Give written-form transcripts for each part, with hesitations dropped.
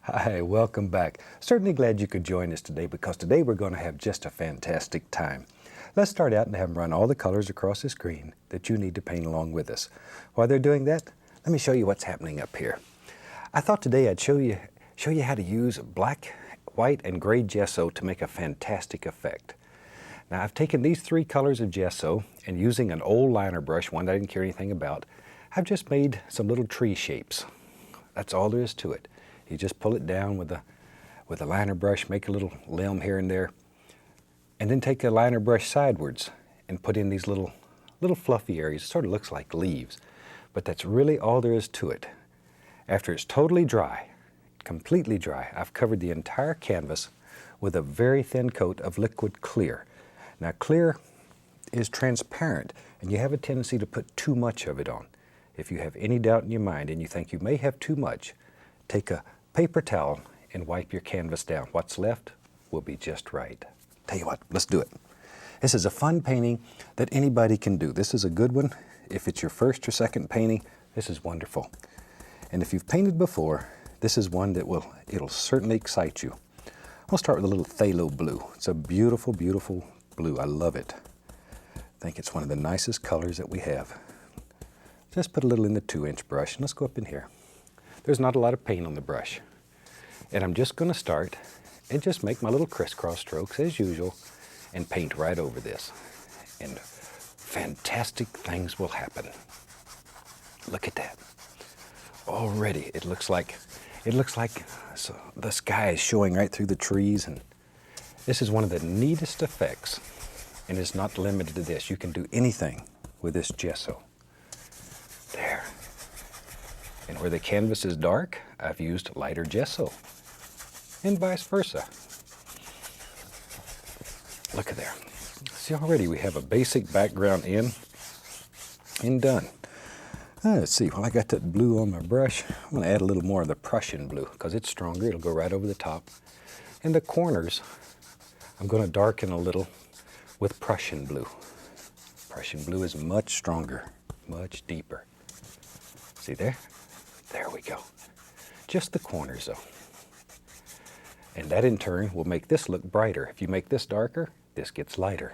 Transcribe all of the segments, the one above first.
Hi, welcome back. Certainly glad you could join us today because today we're going to have just a fantastic time. Let's start out and have them run all the colors across the screen that you need to paint along with us. While they're doing that, let me show you what's happening up here. I thought today I'd show you how to use black, white, and gray gesso to make a fantastic effect. Now I've taken these three colors of gesso and using an old liner brush, one that I didn't care anything about, I've just made some little tree shapes. That's all there is to it. You just pull it down with a liner brush, make a little limb here and there, and then take a liner brush sidewards and put in these little fluffy areas. It sort of looks like leaves, but that's really all there is to it. After it's totally dry, completely dry, I've covered the entire canvas with a very thin coat of liquid clear. Now clear is transparent, and you have a tendency to put too much of it on. If you have any doubt in your mind and you think you may have too much, take a paper towel and wipe your canvas down. What's left will be just right. Tell you what, let's do it. This is a fun painting that anybody can do. This is a good one. If it's your first or second painting, this is wonderful. And if you've painted before, this is one that it'll certainly excite you. I'll start with a little phthalo blue. It's a beautiful, beautiful blue. I love it. I think it's one of the nicest colors that we have. Just put a little in the 2-inch brush, and let's go up in here. There's not a lot of paint on the brush. And I'm just going to start and just make my little crisscross strokes as usual and paint right over this. And fantastic things will happen. Look at that. Already it looks like the sky is showing right through the trees, and this is one of the neatest effects, and it's not limited to this. You can do anything with this gesso. There. And where the canvas is dark, I've used lighter gesso, and vice versa. Look at there. See, already we have a basic background in and done. Let's see, while I got that blue on my brush, I'm going to add a little more of the Prussian blue because it's stronger. It'll go right over the top. And the corners, I'm going to darken a little with Prussian blue. Prussian blue is much stronger, much deeper. See there? There we go. Just the corners though. And that in turn will make this look brighter. If you make this darker, this gets lighter.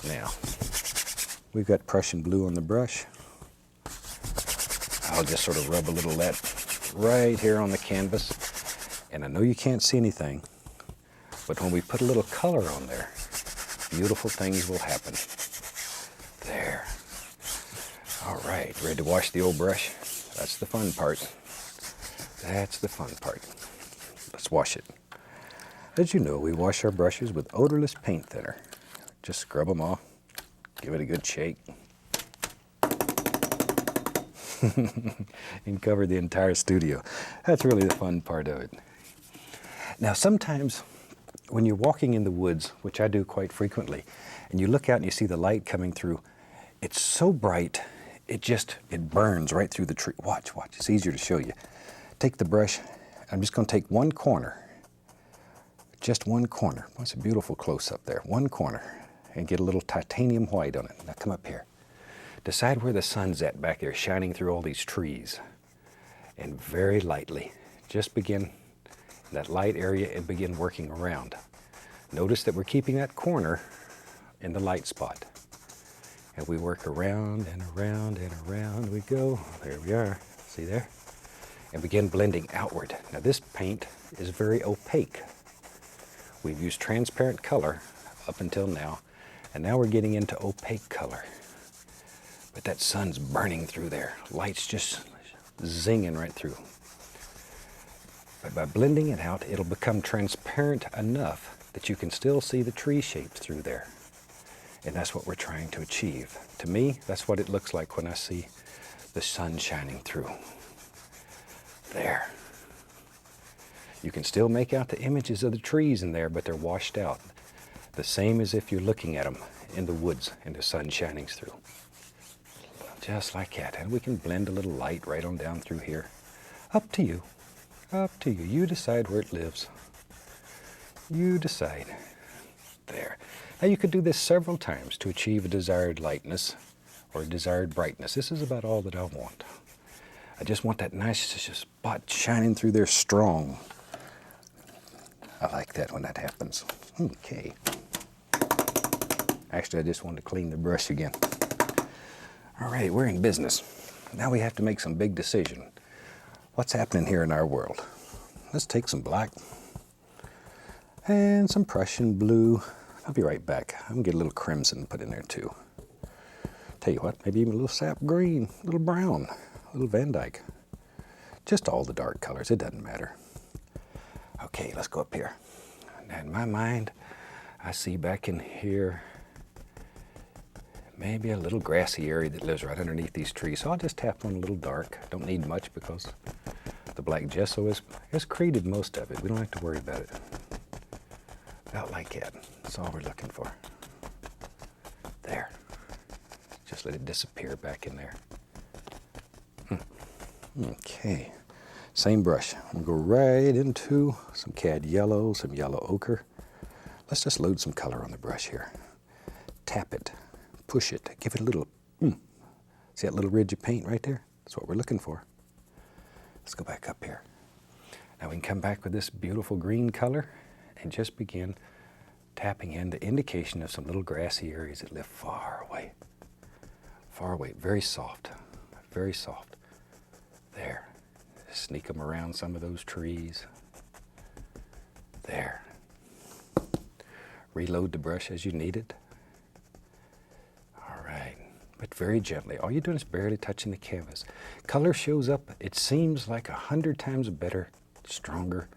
Now, we've got Prussian blue on the brush. I'll just sort of rub a little of that right here on the canvas. And I know you can't see anything, but when we put a little color on there, beautiful things will happen. There. All right, ready to wash the old brush? That's the fun part. That's the fun part. Let's wash it. As you know, we wash our brushes with odorless paint thinner. Just scrub them off, give it a good shake, and cover the entire studio. That's really the fun part of it. Now sometimes when you're walking in the woods, which I do quite frequently, and you look out and you see the light coming through, it's so bright, it burns right through the tree. Watch, it's easier to show you. Take the brush, I'm just going to take one corner, just one corner. That's a beautiful close-up there. One corner, and get a little titanium white on it. Now come up here. Decide where the sun's at back there, shining through all these trees. And very lightly, just begin in that light area and begin working around. Notice that we're keeping that corner in the light spot. And we work around and around and around we go. There we are. See there? And begin blending outward. Now this paint is very opaque. We've used transparent color up until now, and now we're getting into opaque color. But that sun's burning through there. Light's just zinging right through. But by blending it out, it'll become transparent enough that you can still see the tree shapes through there. And that's what we're trying to achieve. To me, that's what it looks like when I see the sun shining through. There. You can still make out the images of the trees in there, but they're washed out. The same as if you're looking at them in the woods and the sun shining through. Just like that. And we can blend a little light right on down through here. Up to you. Up to you. You decide where it lives. You decide. There. Now you could do this several times to achieve a desired lightness or a desired brightness. This is about all that I want. I just want that nice spot shining through there strong. I like that when that happens. Okay. Actually, I just wanted to clean the brush again. All right, we're in business. Now we have to make some big decision. What's happening here in our world? Let's take some black and some Prussian blue. I'll be right back. I'm gonna get a little crimson put in there too. Tell you what, maybe even a little sap green, a little brown, a little Van Dyke. Just all the dark colors, it doesn't matter. Okay, let's go up here. Now in my mind, I see back in here, maybe a little grassy area that lives right underneath these trees. So I'll just tap on a little dark. Don't need much because the black gesso has created most of it. We don't have to worry about it. About like that. That's all we're looking for. There. Just let it disappear back in there. Okay. Same brush. I'm going to go right into some cad yellow, some yellow ochre. Let's just load some color on the brush here. Tap it. Push it. Give it a little, see that little ridge of paint right there? That's what we're looking for. Let's go back up here. Now we can come back with this beautiful green color and just begin tapping in the indication of some little grassy areas that live far away. Far away, very soft, very soft. There, sneak them around some of those trees. There. Reload the brush as you need it. All right, but very gently. All you're doing is barely touching the canvas. Color shows up, it seems like 100 times better, stronger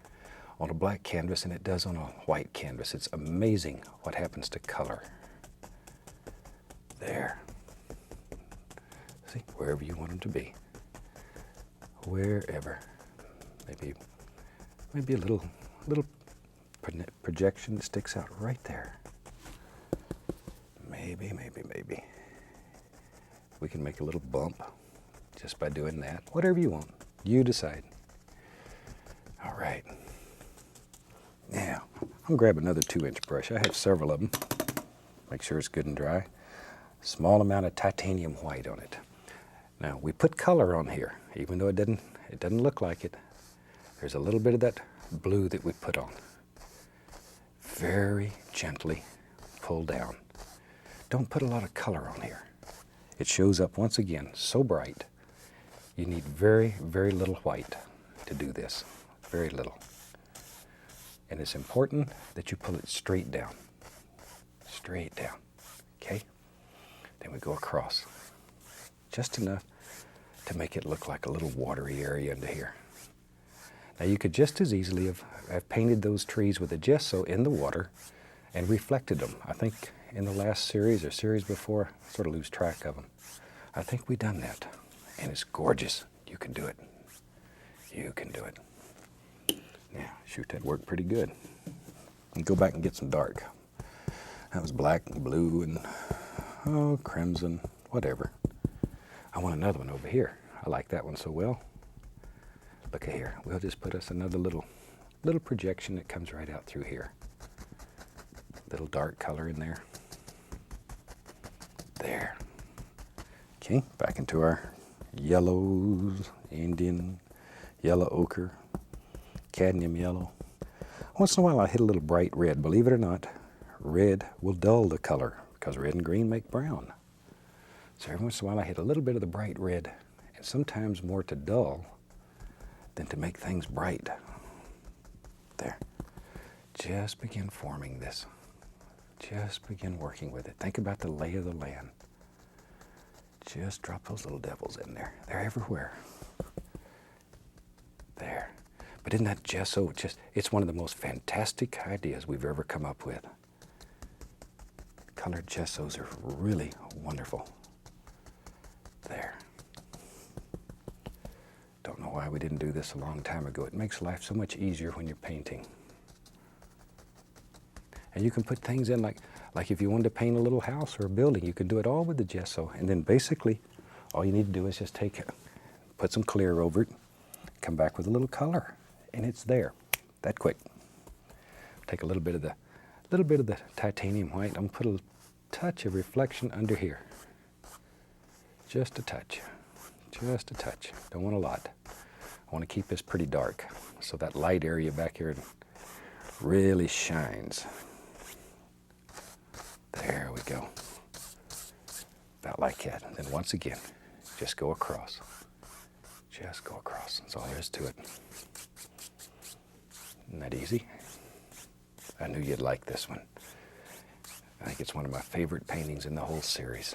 on a black canvas than it does on a white canvas. It's amazing what happens to color. There. See, wherever you want them to be. Wherever. Maybe a little projection that sticks out right there. Maybe. We can make a little bump just by doing that. Whatever you want. You decide. All right. Now, I'm going to grab another 2-inch brush. I have several of them. Make sure it's good and dry. Small amount of titanium white on it. Now, we put color on here, even though it doesn't look like it. There's a little bit of that blue that we put on. Very gently pull down. Don't put a lot of color on here. It shows up once again so bright. You need very, very little white to do this. Very little. And it's important that you pull it straight down. Straight down. Okay? Then we go across. Just enough to make it look like a little watery area under here. Now you could just as easily have painted those trees with a gesso in the water and reflected them. I think in the last series or series before, I sort of lose track of them. I think we've done that. And it's gorgeous. You can do it. You can do it. Yeah, shoot, that worked pretty good. And go back and get some dark. That was black and blue and crimson, whatever. I want another one over here. I like that one so well. Look at here. We'll just put us another little projection that comes right out through here. Little dark color in there. There. Okay, back into our yellows, Indian, yellow ochre, cadmium yellow. Once in a while I hit a little bright red. Believe it or not, red will dull the color because red and green make brown. So every once in a while I hit a little bit of the bright red, and sometimes more to dull than to make things bright. There. Just begin forming this. Just begin working with it. Think about the lay of the land. Just drop those little devils in there. They're everywhere. There. But isn't that gesso it's one of the most fantastic ideas we've ever come up with. Colored gessos are really wonderful. There. Don't know why we didn't do this a long time ago. It makes life so much easier when you're painting. And you can put things in like if you wanted to paint a little house or a building, you can do it all with the gesso. And then basically, all you need to do is just put some clear over it, come back with a little color, and it's there. That quick. Take a little bit of the titanium white. I'm gonna put a touch of reflection under here. Just a touch. Just a touch. Don't want a lot. I want to keep this pretty dark so that light area back here really shines. There we go. About like that. And then once again, just go across. Just go across. That's all there is to it. Isn't that easy? I knew you'd like this one. I think it's one of my favorite paintings in the whole series.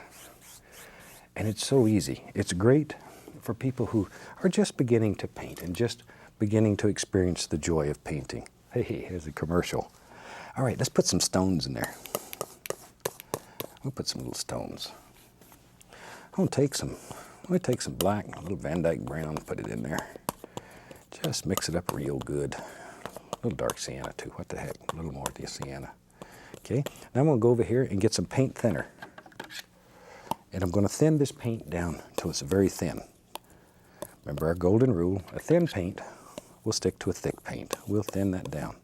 And it's so easy. It's great for people who are just beginning to paint and just beginning to experience the joy of painting. Hey, here's a commercial. All right, let's put some stones in there. We'll put some little stones. I'm gonna take some black, a little Van Dyke brown, put it in there. Just mix it up real good. A little dark sienna too, what the heck, a little more of the sienna. Okay, now I'm gonna go over here and get some paint thinner. And I'm gonna thin this paint down until it's very thin. Remember our golden rule, a thin paint will stick to a thick paint. We'll thin that down.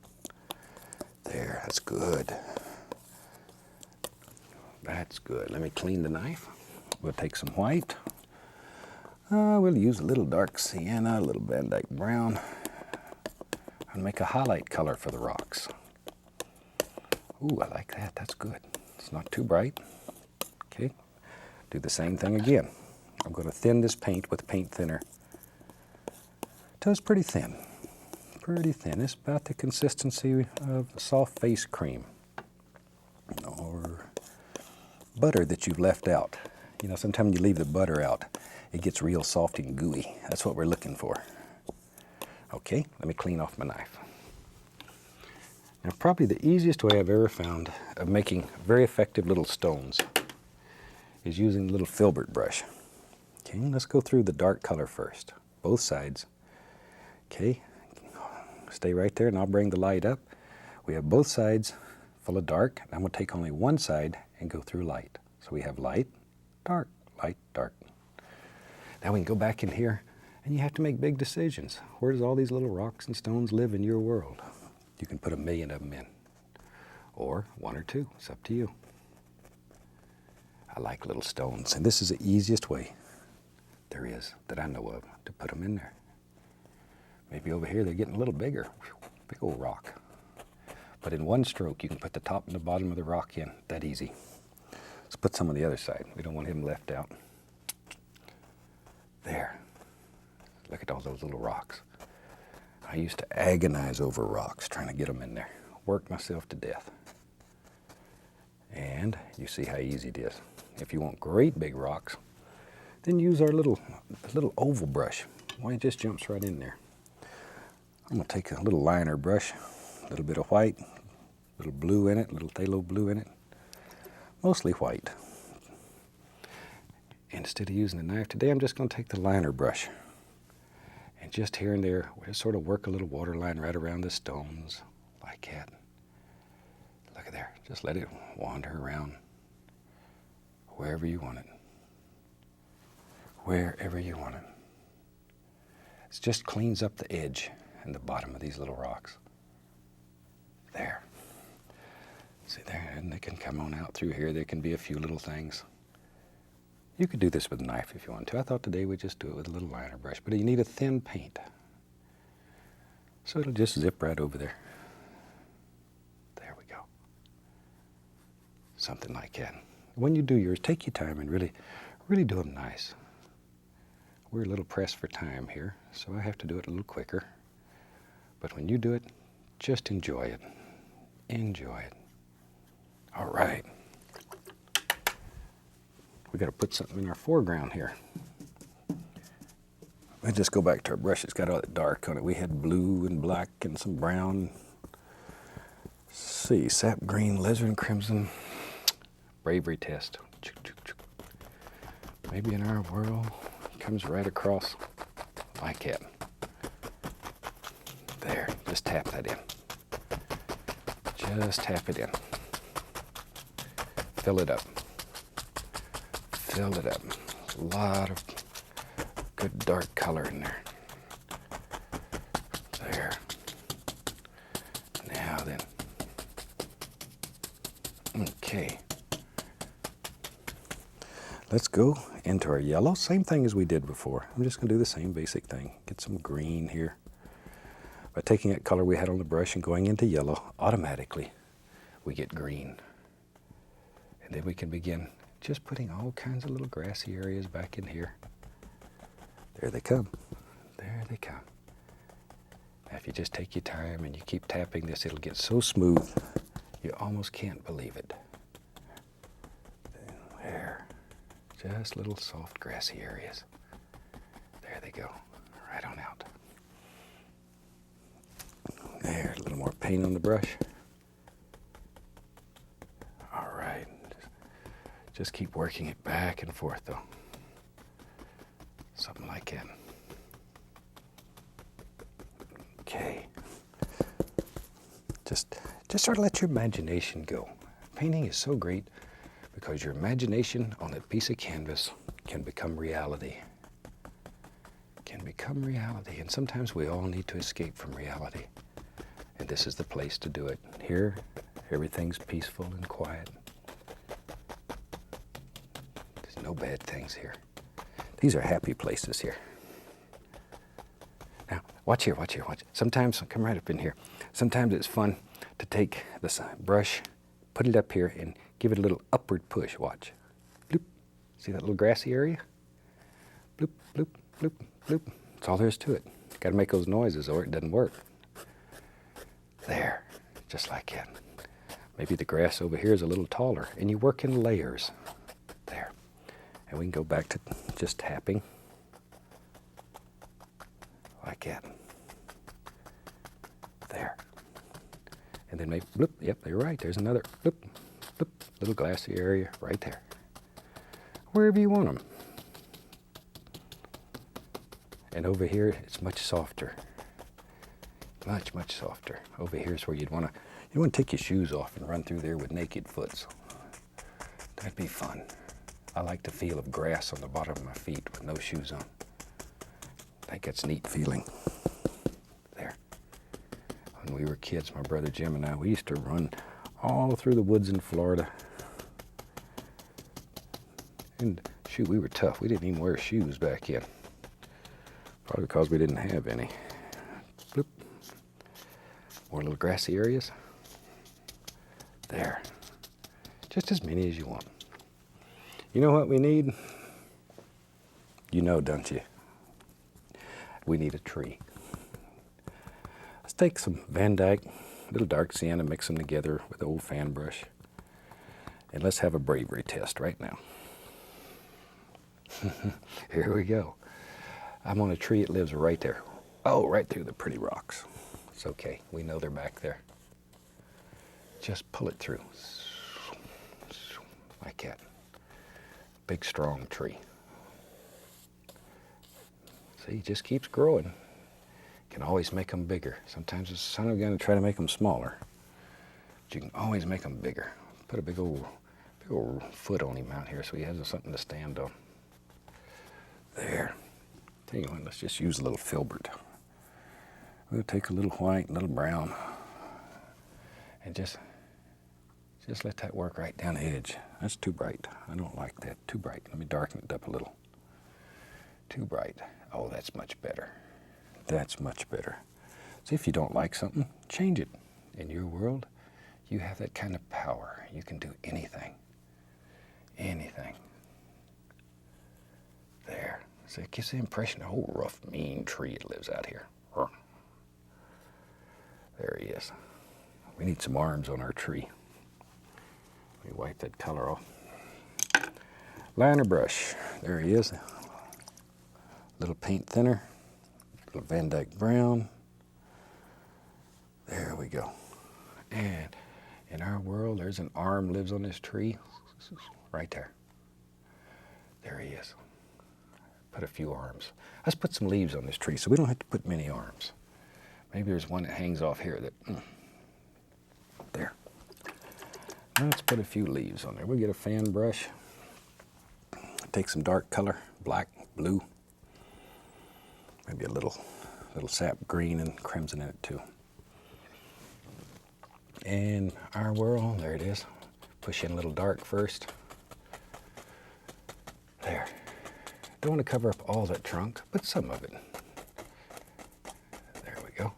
There, that's good. That's good. Let me clean the knife. We'll take some white. We'll use a little dark sienna, a little Van Dyke brown, and make a highlight color for the rocks. Ooh, I like that. That's good. It's not too bright. Okay. Do the same thing again. I'm going to thin this paint with paint thinner till it's pretty thin. Pretty thin. It's about the consistency of soft face cream or butter that you've left out. You know, sometimes you leave the butter out, it gets real soft and gooey. That's what we're looking for. Okay, let me clean off my knife. Now, probably the easiest way I've ever found of making very effective little stones is using a little filbert brush. Okay, let's go through the dark color first, both sides. Okay, stay right there and I'll bring the light up. We have both sides full of dark. I'm going to take only one side and go through light. So we have light, dark, light, dark. Now we can go back in here and you have to make big decisions. Where does all these little rocks and stones live in your world? You can put 1,000,000 of them in, or 1 or 2, it's up to you. I like little stones, and this is the easiest way there is that I know of to put them in there. Maybe over here they're getting a little bigger. Big old rock. But in one stroke you can put the top and the bottom of the rock in, that easy. Let's put some on the other side. We don't want him left out. There. Look at all those little rocks. I used to agonize over rocks trying to get them in there. Work myself to death. And you see how easy it is. If you want great big rocks, then use our little oval brush. Why, it just jumps right in there. I'm going to take a little liner brush, a little bit of white, a little blue in it, a little phthalo blue in it, mostly white. Instead of using a knife today, I'm just going to take the liner brush and just here and there, we'll just sort of work a little water line right around the stones, like that. Look at there. Just let it wander around wherever you want it. Wherever you want it. It just cleans up the edge and the bottom of these little rocks. There. See there, and they can come on out through here. There can be a few little things. You could do this with a knife if you want to. I thought today we'd just do it with a little liner brush, but you need a thin paint. So it'll just zip right over there. There we go. Something like that. When you do yours, take your time and really do them nice. We're a little pressed for time here, so I have to do it a little quicker. But when you do it, just enjoy it. Enjoy it. All right. We got to put something in our foreground here. Let's just go back to our brush. It's got all that dark on it. We had blue and black and some brown. Let's see, sap green, alizarin crimson. Bravery test. Maybe in our world, it comes right across like that. There, just tap that in. Just tap it in. Fill it up. Fill it up. A lot of good dark color in there. There. Now then. Okay. Let's go into our yellow. Same thing as we did before. I'm just going to do the same basic thing. Get some green here. By taking that color we had on the brush and going into yellow, automatically we get green. And then we can begin just putting all kinds of little grassy areas back in here. There they come. There they come. Now if you just take your time and you keep tapping this, it'll get so smooth you almost can't believe it. There. Just little soft grassy areas. There they go. Right on out. There, a little more paint on the brush. All right. Just keep working it back and forth though. Something like that. Okay. Just sort of let your imagination go. Painting is so great because your imagination on that piece of canvas can become reality. Can become reality. And sometimes we all need to escape from reality. And this is the place to do it. Here, everything's peaceful and quiet. There's no bad things here. These are happy places here. Now, watch here, watch here, watch. Sometimes, come right up in here. Sometimes it's fun to take this brush, put it up here, and give it a little upward push. Watch. Bloop. See that little grassy area? Bloop, bloop, bloop, bloop. That's all there is to it. Got to make those noises or it doesn't work. There, just like that. Maybe the grass over here is a little taller, and you work in layers. There. And we can go back to just tapping. Like that. There. And then maybe, bloop, yep, you're right, there's another, bloop, bloop, little glassy area right there. Wherever you want them. And over here, it's much softer. Much, much softer. Over here is where you'd want to take your shoes off and run through there with naked foot. So that'd be fun. I like the feel of grass on the bottom of my feet with no shoes on. I think that's a neat feeling. There. When we were kids, my brother Jim and I, we used to run all through the woods in Florida. And shoot, we were tough. We didn't even wear shoes back then. Probably because we didn't have any. Bloop. More little grassy areas. There. Just as many as you want. You know what we need? You know, don't you? We need a tree. Let's take some Van Dyke, a little dark sienna, mix them together with an old fan brush. And let's have a bravery test right now. Here we go. I'm on a tree that lives right there. Oh, right through the pretty rocks. It's okay. We know they're back there. Just pull it through. Like that. Big, strong tree. See, it just keeps growing. Can always make them bigger. Sometimes the sun is going to try to make them smaller. But you can always make them bigger. Put a big old foot on him out here so he has something to stand on. There. Tell you what, let's just use a little filbert. We'll take a little white, a little brown, and just let that work right down the edge. That's too bright. I don't like that. Too bright. Let me darken it up a little. Too bright. Oh, that's much better. That's much better. See, if you don't like something, change it. In your world, you have that kind of power. You can do anything. Anything. There. So it gives the impression of a whole rough, mean tree that lives out here. There he is. We need some arms on our tree. Let me wipe that color off. Liner brush. There he is. Little paint thinner. Little Van Dyke brown. There we go. And in our world, there's an arm lives on this tree. Right there. There he is. Put a few arms. Let's put some leaves on this tree so we don't have to put many arms. Maybe there's one that hangs off here that, there. Now let's put a few leaves on there. We'll get a fan brush. Take some dark color, black, blue. Maybe a little sap green and crimson in it too. And our world, there it is. Push in a little dark first. There. Don't want to cover up all that trunk, but some of it. There we go.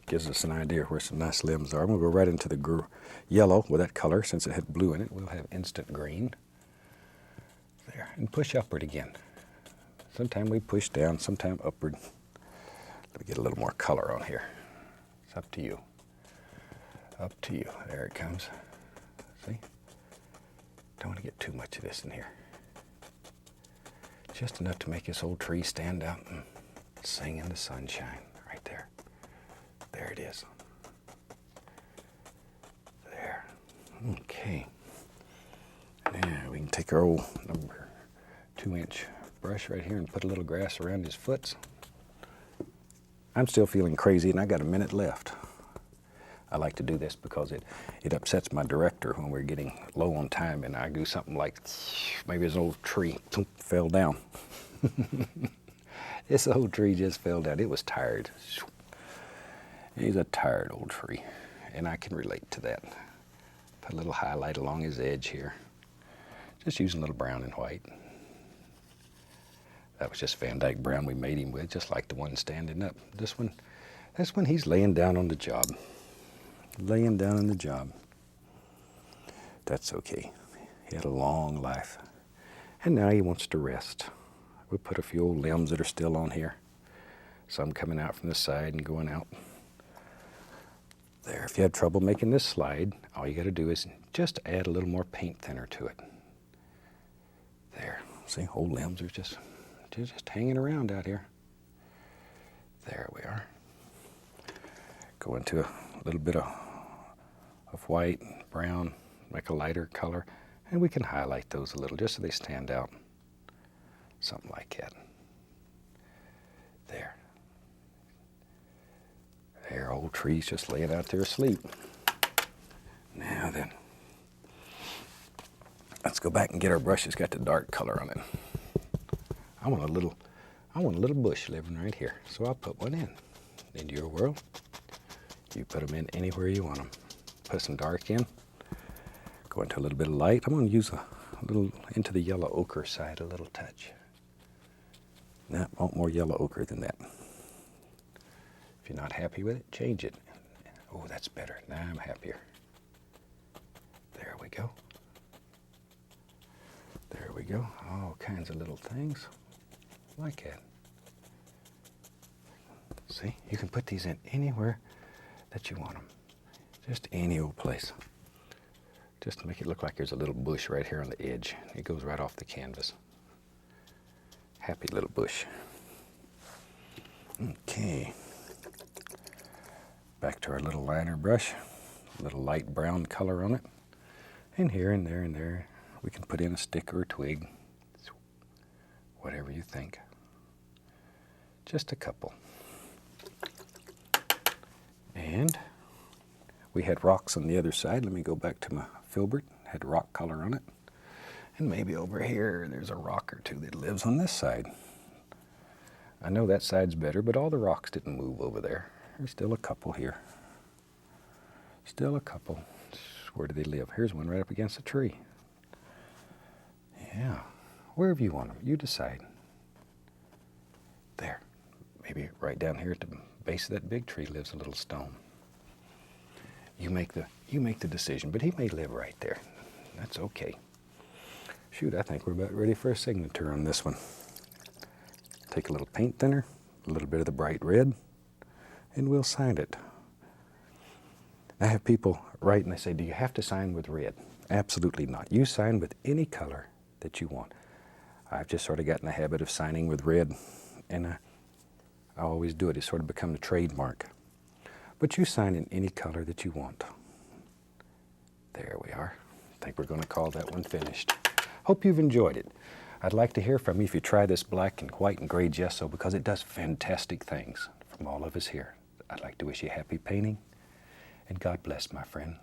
Gives us an idea where some nice limbs are. I'm going to go right into the yellow with that color. Since it had blue in it, we'll have instant green. There, and push upward again. Sometime we push down, sometime upward. Let me get a little more color on here. It's up to you. Up to you. There it comes. See? Don't want to get too much of this in here. Just enough to make this old tree stand out and sing in the sunshine. Right there. There it is. There. Okay. Now we can take our old number 2-inch brush right here and put a little grass around his foots. I'm still feeling crazy and I got a minute left. I like to do this because it upsets my director when we're getting low on time and I do something like, maybe this old tree fell down. This old tree just fell down. It was tired. He's a tired old tree and I can relate to that. Put a little highlight along his edge here. Just using a little brown and white. That was just Van Dyke brown we made him with, just like the one standing up. This one he's laying down on the job. Laying down on the job. That's okay. He had a long life. And now he wants to rest. We'll put a few old limbs that are still on here. Some coming out from the side and going out. There, if you had trouble making this slide, all you got to do is just add a little more paint thinner to it. There, see, old limbs are just hanging around out here. There we are. Go into a little bit of white, brown, make a lighter color, and we can highlight those a little just so they stand out. Something like that. There. There, old trees just laying out there asleep. Now then, let's go back and get our brush that's got the dark color on it. I want a little bush living right here, so I'll put one in. Into your world, you put them in anywhere you want them. Put some dark in, go into a little bit of light. I'm going to use a little into the yellow ochre side, a little touch. Now, I want more yellow ochre than that. If you're not happy with it, change it. Oh, that's better. Now I'm happier. There we go. There we go. All kinds of little things like that. See, you can put these in anywhere that you want them. Just any old place. Just to make it look like there's a little bush right here on the edge. It goes right off the canvas. Happy little bush. Okay. Back to our little liner brush. A little light brown color on it. And here and there and there, we can put in a stick or a twig. Whatever you think. Just a couple. And we had rocks on the other side. Let me go back to my filbert. Had rock color on it. And maybe over here there's a rock or two that lives on this side. I know that side's better, but all the rocks didn't move over there. There's still a couple here. Still a couple. Where do they live? Here's one right up against a tree. Yeah. Wherever you want them, you decide. There. Maybe right down here at the base of that big tree lives a little stone. You make the decision, but he may live right there. That's okay. Shoot, I think we're about ready for a signature on this one. Take a little paint thinner, a little bit of the bright red, and we'll sign it. I have people write and they say, do you have to sign with red? Absolutely not. You sign with any color that you want. I've just sort of gotten the habit of signing with red, and I always do it. It's sort of become the trademark. But you sign in any color that you want. There we are. I think we're going to call that one finished. Hope you've enjoyed it. I'd like to hear from you if you try this black and white and gray gesso, because it does fantastic things. From all of us here, I'd like to wish you happy painting, and God bless, my friend.